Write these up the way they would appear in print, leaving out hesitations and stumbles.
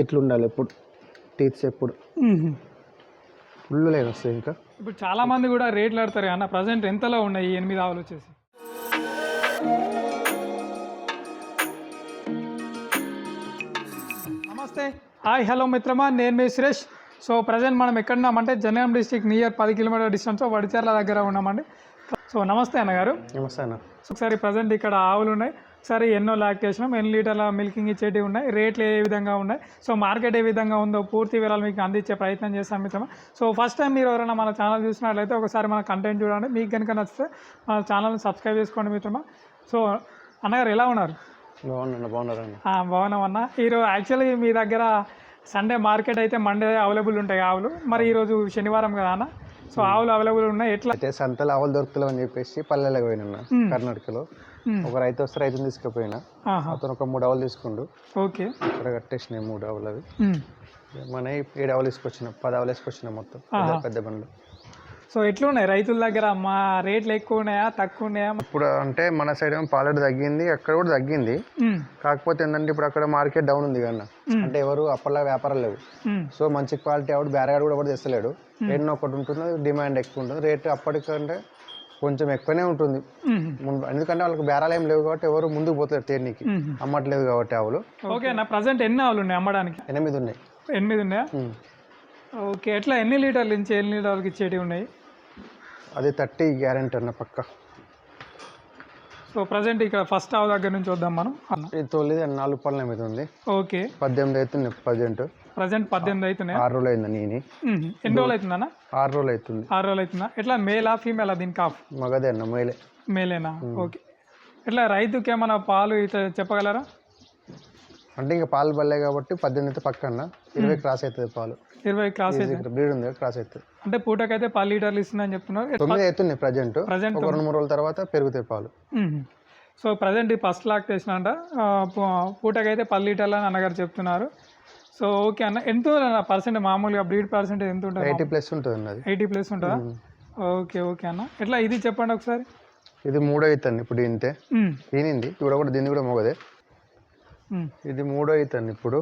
ఇట్లా ఉండాలి ఎప్పుడు టీత్స్ ఎప్పుడు ఫుల్ లైన్ వస్తాయి. ఇంకా ఇప్పుడు చాలా మంది కూడా రేట్లు ఆడతారు అన్న. ప్రజెంట్ ఎంతలో ఉన్నాయి ఈ 8 ఆవులు వచ్చేసి? నమస్తే, హాయ్, హలో మిత్రమా, నేను మీ సురేష్. సో ప్రజెంట్ మనం ఎక్కడున్నామంటే Jangaon district near 10 kilometre distance Vadicharla దగ్గర ఉన్నామండి. సో నమస్తే అన్నగారు. నమస్తే అన్న. ఒకసారి ప్రజెంట్ ఇక్కడ ఆవులు ఉన్నాయి. ఒకసారి ఎన్నో లాక్టేషన్, ఎన్ని లీటర్ల మిల్కింగ్ ఇచ్చేటివి ఉన్నాయి, రేట్లు ఏ విధంగా ఉన్నాయి, సో మార్కెట్ ఏ విధంగా ఉందో పూర్తి వివరాలు మీకు అందించే ప్రయత్నం చేస్తాం మిత్రమా. సో ఫస్ట్ టైం మీరు ఎవరైనా మన ఛానల్ చూసినట్లయితే ఒకసారి మన కంటెంట్ చూడండి. మీకు కనుక నచ్చితే మన ఛానల్ని సబ్స్క్రైబ్ చేసుకోండి మిత్రమా. సో అన్నగారు ఎలా ఉన్నారు? బాగున్నామన్నా. ఈరోజు యాక్చువల్లీ మీ దగ్గర సండే మార్కెట్ అయితే మండే అవైలబుల్ ఉంటాయి ఆవులు. మరి ఈరోజు శనివారం కదా అన్న, సో ఆవులు అవైలబుల్ ఉన్నాయి. ఎట్లా అయితే సంతలో ఆవులు దొరుకుతలేవు అని చెప్పేసి పల్లెలకు పోయినా కర్ణాటకలో. ఒక రైతు వస్తే రైతుని తీసుకుపోయినా, అతను ఒక 3 ఆవులు తీసుకుండు. ఓకే, ఇక్కడ కట్టేసినాయి 3 ఆవులు. అవి మన 7 ఆవులు తీసుకొచ్చినాం, 10 ఆవులు వేసుకొచ్చినాం మొత్తం పెద్ద బండ్లు. సో ఎట్లున్నాయి రైతుల దగ్గర? మా రేట్లు ఎక్కువ ఉన్నాయా తక్కువ ఉన్నాయా? ఇప్పుడు అంటే మన సైడ్ ఏమో పాలెట్ తగ్గింది, అక్కడ కూడా తగ్గింది. కాకపోతే ఏంటంటే ఇప్పుడు అక్కడ మార్కెట్ డౌన్ ఉంది కన్నా, అంటే ఎవరు అప్పటిలా వ్యాపారాలు లేవు. సో మంచి క్వాలిటీ ఆవిడ బేరగాడు కూడా ఎవరు తెస్తలేడు. ఎన్నో ఒకటి ఉంటుంది, డిమాండ్ ఎక్కువ ఉంటుంది, రేటు అప్పటికంటే కొంచెం ఎక్కువనే ఉంటుంది ముందు. ఎందుకంటే వాళ్ళకి బేరాలు ఏం లేవు కాబట్టి ఎవరు ముందుకు పోతారు తేనీకి, అమ్మట్లేదు కాబట్టి ఆవులు. ఓకే నా ప్రజెంట్ ఎన్ని ఆవులు ఉన్నాయి అమ్మడానికి? 8 ఉన్నాయి. 8 ఉన్నాయా? ఓకే, ఎట్లా ఎన్ని లీటర్ల నుంచి ఎన్ని లీటర్లకి ఇచ్చేటివి ఉన్నాయి? అది 30 గ్యారెంటీ అన్న పక్క. సో ప్రజెంట్ ఇక్కడ ఫస్ట్ ఆవు దగ్గర నుంచి వద్దాం మనం. ఇది తోలిది 4 పళ్ళ మీద ఉంది. ఓకే, 18 అవుతుంది ప్రజెంట్ 18 అవుతున్నాయి. 6 రోజులు అయింది. నేను ఎన్ని రోజులు అవుతుందన్న? 6 రోజులు అవుతుంది. 6 రోజులు అవుతుందా? ఎట్లా మేలా ఫీమేలా దీనికి? ఆఫ్ మగదే అన్న, మేలే. మేలేనా? ఓకే. ఎట్లా రైతుకి ఏమైనా పాలు ఇట్లా చెప్పగలరా? అంటే ఇంకా పాలు పడలే కాబట్టి 18 అయితే పక్క అన్న, 20 క్రాస్ అవుతుంది పాలు. 20 క్రాస్ అవుతుంది, బ్రీడ్ ఉంది క్రాస్ అవుతుంది. అంటే పూటకైతే 10 లీటర్లు ఇస్తుందని చెప్తున్నారు. 9 అవుతున్నాయి ప్రజెంట్. ఒక 2-3 రోజుల తర్వాత పెరుగుతాయి పాలు. సో ప్రజెంట్ ఈ ఫస్ట్ లాక్టేషన్ అంట, పూటకైతే 10 లీటర్లు అని అన్నగారు చెప్తున్నారు. సో ఓకే అన్న, ఎంత పర్సెంట్ మామూలుగా బ్రీడ్ పర్సెంటేజ్ ఎంత ఉంటుంది? 80+ ఉంటుంది. 80+ ఉంటుందా? ఓకే ఓకే అన్న. ఎట్లా ఇది చెప్పండి ఒకసారి. ఇది 3 అవుతుంది ఇప్పుడు. ఇంతే ఈనింది కూడా దీన్ని కూడా మొగదే. ఇది 3 అవుతుంది ఇప్పుడు.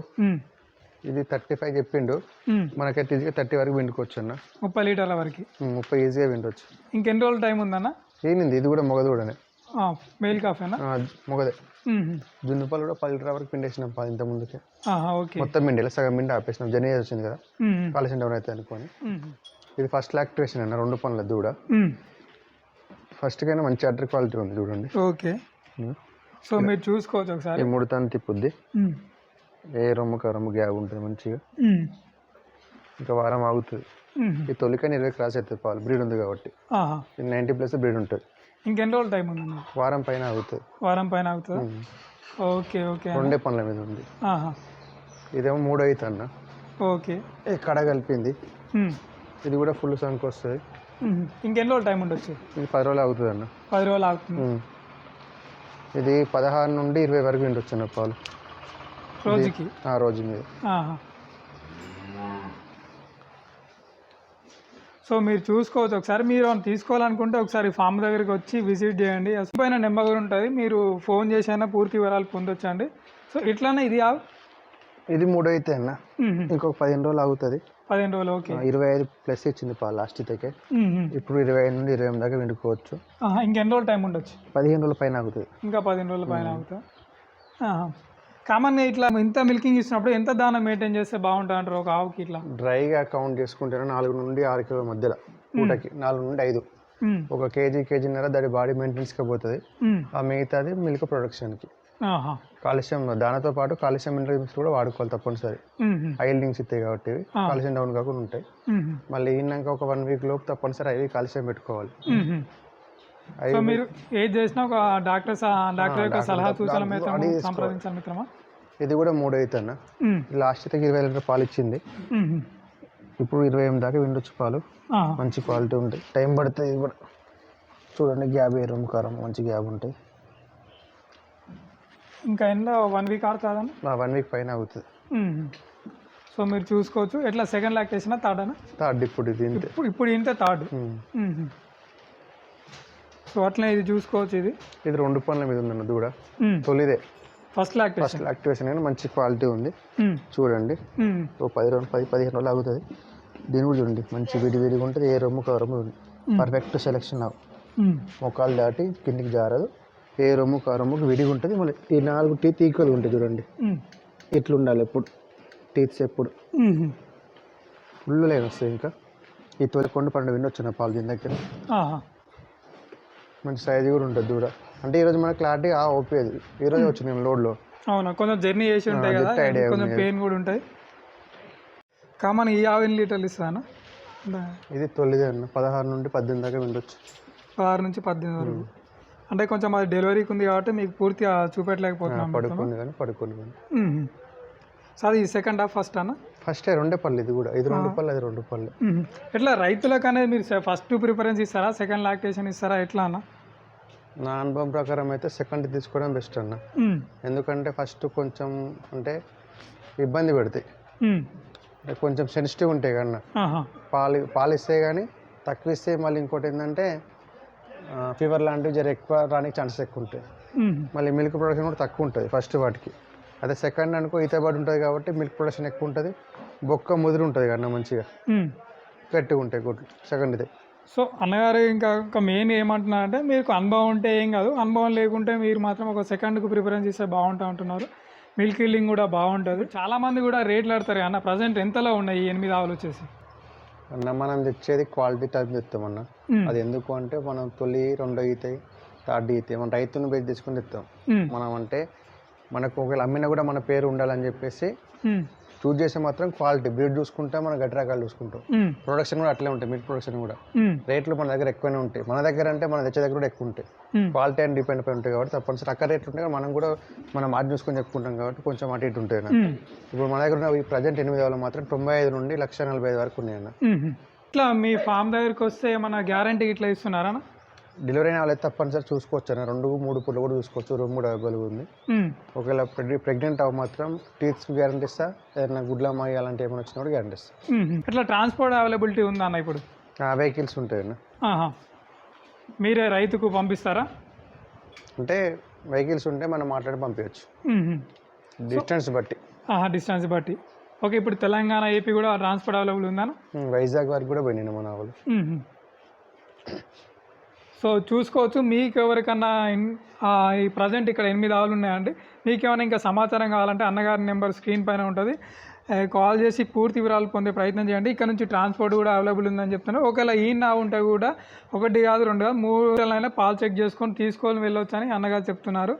ఇది 35 చెప్పిండు. మనకైతే ఈజీగా 30 వరకు విండుకోవచ్చు అన్న. 30 లీటర్ల వరకు 30 ఈజీగా విండొచ్చు. ఇంకెన్ని రోజులు టైం ఉందన్న? ఈనింది ఇది కూడా మొగది కూడానే. మెయిల్ కాఫేనా? మొగదే. జున్నుపాలు కూడా 10 లీటర్ వరకు పిండేసినాం పాలు ఇంత ముందుకే. ఓకే, మొత్తం పిండి సగం పిండి ఆపేసినాం. జర్నీ వచ్చింది కదా, కాలేషన్ డౌన్ అయితే అనుకోని. ఇది ఫస్ట్ లాక్టేషన్ అన్న, 2 పనుల దూడ. ఫస్ట్ కైనా మంచి అడ్డర్ క్వాలిటీ ఉంది చూడండి. ఓకే, సో మీరు చూసుకోవచ్చు ఒకసారి. 3 తను తిప్పుద్ది, ఏ రొమ్ము కరమ్ము గ్యాప్ ఉంటుంది మంచిగా. ఇంకా వారం ఆగుతుంది. ఈ తొలికని 20 క్రాస్ అవుతుంది పాలు, బ్రీడ్ ఉంది కాబట్టి. 90+ బ్రీడ్ ఉంటుంది. ఇంకెన్ని రోజులు టైం ఉంది? వారం పైన ఆగుతుంది. వారం పైన ఆగుతుంది. ఓకే ఓకే, 2 పనుల మీద ఉంది. ఇదేమో 3 అవుతుంది అన్న. ఓకే, కడ కలిపింది. ఇది కూడా ఫుల్ సంఖ్య వస్తుంది. ఇంకెన్ని రోజులు టైం ఉండొచ్చు? ఇది 10 రోజులు ఆగుతుంది అన్న. 10 రోజులు ఆగుతుంది. ఇది 16 నుండి 20 వరకు ఉండొచ్చు అన్న పాలు రోజుకి. రోజు మీద. సో మీరు చూసుకోవచ్చు ఒకసారి. మీరు తీసుకోవాలనుకుంటే ఒకసారి ఫామ్ దగ్గరికి వచ్చి విజిట్ చేయండి. పైన నెంబర్ కూడా ఉంటుంది, మీరు ఫోన్ చేసైనా పూర్తి వివరాలు పొందొచ్చండి. సో ఇట్లానే ఇది ఇది 3 అయితే అన్న. ఇంకొక 15 రోజులు ఆగుతుంది. 15 రోజులు. ఓకే, 25+ ఇచ్చింది పాలు లాస్ట్ అయితే. ఇప్పుడు 25 నుండి 28 దాకా విండుకోవచ్చు. ఇంకెన్ని రోజులు టైం ఉండొచ్చు? 15 రోజుల పైన ఆగుతుంది. ఇంకా 15 రోజుల పైన ఆగుతుంది. కామన్గా ఇట్లా ఇంత మిల్కింగ్ ఇచ్చినప్పుడు ఎంత దానం మెయింటైన్ చేస్తే బాగుంటుంది అంటారు ఒక ఆవుకి? ఇట్లా డ్రైగా కౌంట్ చేసుకుంటే 4 నుండి 6 కిలో మధ్యలో పూటకి, 4 నుండి 5. 1 కేజీన్నర దాని బాడీ మెయింటెనెన్స్కి పోతుంది. ఆ మిగతాది మిల్క్ ప్రొడక్షన్కి. కాల్షియం దానితో పాటు కాల్షియం మినరల్స్ కూడా వాడుకోవాలి తప్పనిసరి. ఆయిల్ లింక్స్ ఇస్తాయి కాబట్టి కాల్షియం డౌన్ కాకుండా ఉంటాయి. మళ్ళీ ఈనాక ఒక 1 వీక్ లోపు తప్పనిసరి అవి కాల్షియం పెట్టుకోవాలి. మీరు ఏది చేసినా ఒక డాక్టర్ యొక్క సలహా సూచనల మీద సంప్రదించాలి మిత్రమా. ఇది కూడా 3 అవుతుంది. లాస్ట్ అయితే 20 లీటర్ పాలు ఇచ్చింది. ఇప్పుడు 28 దాకా విండొచ్చు పాలు. మంచి క్వాలిటీ ఉంటాయి. టైం పడుతుంది. ఇది కూడా చూడండి, గ్యాప్ ఏ రొమ్ము కారం మంచి గ్యాప్ ఉంటాయి. ఇంకా ఎండ 1 వీక్ ఆడుతుందని? 1 వీక్ పైన అవుతుంది. సో మీరు చూసుకోవచ్చు. ఎట్లా సెకండ్ లాక్టేషన్ థర్డ్? ఇప్పుడు ఇది ఇప్పుడు ఇంతే థర్డ్. సో అట్లా ఇది చూసుకోవచ్చు. ఇది 2 పనుల మీద ఉందన్న దూడ. తొలిదే ఫస్ట్ లాక్టేషన్ లాక్టివేషన్ కానీ మంచి క్వాలిటీ ఉంది చూడండి. ఓ 15 రోజులు ఆగుతుంది. దీని కూడా చూడండి మంచి విడివిడిగా ఉంటుంది. ఏ రొమ్ము కరము పర్ఫెక్ట్ సెలెక్షన్ మొక్కలు దాటి కిందికి జారదు. ఏ రొమ్ము కరముకి విడిగా ఉంటుంది. మళ్ళీ ఈ 4 టీత్ ఈక్వల్గా ఉంటాయి చూడండి. ఇట్లా ఉండాలి ఎప్పుడు టీత్స్ ఎప్పుడు ఫుల్ లైన్ వస్తాయి. ఇంకా ఈ 12 విండి వచ్చిన పాలు దీని దగ్గర మంచి సైజు కూడా ఉంటుంది దూరం. అంటే ఈరోజు మనకు క్లారిటీ ఓపేది ఈరోజు వచ్చింది లోడ్లో. అవునా, కొంచెం జర్నీ చేసి ఉంటాయి కదా, కొంచెం పెయిన్ కూడా ఉంటాయి. కామన్ ఈ ఆవు ఎన్ని లీటర్లు ఇస్తాను? ఇది తొలిదే అన్న 16 నుండి 18 దాకా విండొచ్చు. 16 నుంచి 18 వరకు. అంటే కొంచెం అది డెలివరీకి ఉంది కాబట్టి మీకు పూర్తిగా చూపెట్టలేకపోతున్నాం. పడుకుంది. సార్ ఇది సెకండ్ హాఫ్ ఫస్ట్ అన్న? ఫస్ట్ 2 పళ్ళు, ఇది కూడా ఇది 2 పళ్ళు, అది 2 పళ్ళు. ఎట్లా రైతులకు అనేది మీరు ఫస్ట్ ప్రిఫరెన్స్ ఇస్తారా, సెకండ్ లాక్టేషన్ ఇస్తారా, ఎట్లా అన్న? నా అనుభవం ప్రకారం అయితే సెకండ్ తీసుకోవడం బెస్ట్ అన్న. ఎందుకంటే ఫస్ట్ కొంచెం అంటే ఇబ్బంది పెడతాయి, కొంచెం సెన్సిటివ్ ఉంటాయి కన్నా. పాలు ఇస్తే కానీ తక్కువ ఇస్తే మళ్ళీ ఇంకోటి ఏంటంటే ఫీవర్ లాంటివి జర ఎక్కువ రానికి ఛాన్సెస్ ఎక్కువ ఉంటాయి. మళ్ళీ మిల్క్ ప్రొడక్షన్ కూడా తక్కువ ఉంటుంది ఫస్ట్ వాటికి. అదే సెకండ్ అనుకో ఈతబాటు ఉంటుంది కాబట్టి మిల్క్ ప్రొడక్షన్ ఎక్కువ ఉంటుంది, బొక్క ముదిరి ఉంటుంది కన్నా మంచిగా గట్టిగా ఉంటాయి గుడ్లు సెకండ్ది. సో అన్నగారు ఇంకా మెయిన్ ఏమంటున్నారంటే మీకు అనుభవం ఉంటే ఏం కాదు, అనుభవం లేకుంటే మీరు మాత్రం ఒక సెకండ్కు ప్రిఫరెన్స్ ఇస్తే బాగుంటా అంటున్నారు. మిల్క్ ఇల్లింగ్ కూడా బాగుంటుంది. చాలామంది కూడా రేట్లు ఆడతారు అన్న. ప్రజెంట్ ఎంతలో ఉన్నాయి ఈ 8 ఆవులు వచ్చేసి? అన్న మనం తెచ్చేది క్వాలిటీ టైప్ తెస్తామన్న. అది ఎందుకు అంటే మనం తొలి 2 ఈతాయి, 3rd ఈతాయి, మనం రైతును బేసి తెచ్చుకొని తెస్తాం. మనం అంటే మనకు ఒకవేళ అమ్మినా కూడా మన పేరు ఉండాలని చెప్పేసి చూజ్ చేస్తే మాత్రం క్వాలిటీ బ్రీడ్ చూసుకుంటాం, మన గట్టి రకాలు చూసుకుంటాం. ప్రొడక్షన్ కూడా అట్లే ఉంటాయి, మిల్క్ ప్రొడక్షన్ కూడా రేట్లు మన దగ్గర ఎక్కువనే ఉంటాయి. మన దగ్గర అంటే మన తెచ్చే దగ్గర కూడా ఎక్కువ ఉంటాయి. క్వాలిటీ అని డిపెండ్ అయి ఉంటాయి కాబట్టి తప్పనిసరి అక్కడ రేట్లు ఉంటాయి. మనం కూడా మనం మార్జిన్ చూసుకొని చెప్పుకుంటాం కాబట్టి కొంచెం అటు ఇటు ఉంటాయి. ఇప్పుడు మన దగ్గర ఉన్న ఈ ప్రజెంట్ 8 ఆవులు మాత్రం 95 నుండి 1,45,000 వరకు ఉన్నాయన్న. ఇట్లా మీ ఫామ్ దగ్గరికి వస్తే మన గ్యారంటీ ఇట్లా ఇస్తున్నారా? డెలివరీ అయిన వాళ్ళైతే తప్పనిసరి చూసుకోవచ్చు అన్న. 2-3 పూలు కూడా చూసుకోవచ్చు, రూమ్ కూడా అవైలబుల్ ఉంది. ఒకవేళ ప్రెగ్నెంట్ అవ్వ మాత్రం టీత్స్కి గ్యారంటీ ఇస్తా, ఏదైనా గుడ్ల మాయి అలాంటి ఏమైనా వచ్చినా కూడా గ్యారంటీ ఇస్తా. ఇట్లా ట్రాన్స్పోర్ట్ అవైలబిలిటీ ఉందా అన్న? ఇప్పుడు వెహికల్స్ ఉంటాయన్న. మీరే రైతుకు పంపిస్తారా? అంటే వెహికల్స్ ఉంటే మనం మాట్లాడి పంపించచ్చు, డిస్టెన్స్ బట్టి. డిస్టెన్స్ బట్టి. ఓకే, ఇప్పుడు తెలంగాణ, ఏపీ కూడా ట్రాన్స్పోర్ట్ అవైలబుల్ ఉందా? వైజాగ్ వరకు కూడా పోయినాయి మన ఆవులు. సో చూసుకోవచ్చు. మీకు ఎవరికన్నా ఈ ప్రజెంట్ ఇక్కడ 8 ఆవులు ఉన్నాయండి. మీకు ఏమైనా ఇంకా సమాచారం కావాలంటే అన్నగారి నెంబర్ స్క్రీన్ పైన ఉంటుంది, కాల్ చేసి పూర్తి వివరాలు పొందే ప్రయత్నం చేయండి. ఇక్కడ నుంచి ట్రాన్స్పోర్ట్ కూడా అవైలబుల్ ఉందని చెప్తున్నారు. ఒకవేళ ఈ నా ఉంటే కూడా 1 కాదు 2 కాదు 3 పాలు చెక్ చేసుకొని తీసుకొని వెళ్ళొచ్చు అని అన్నగారు చెప్తున్నారు.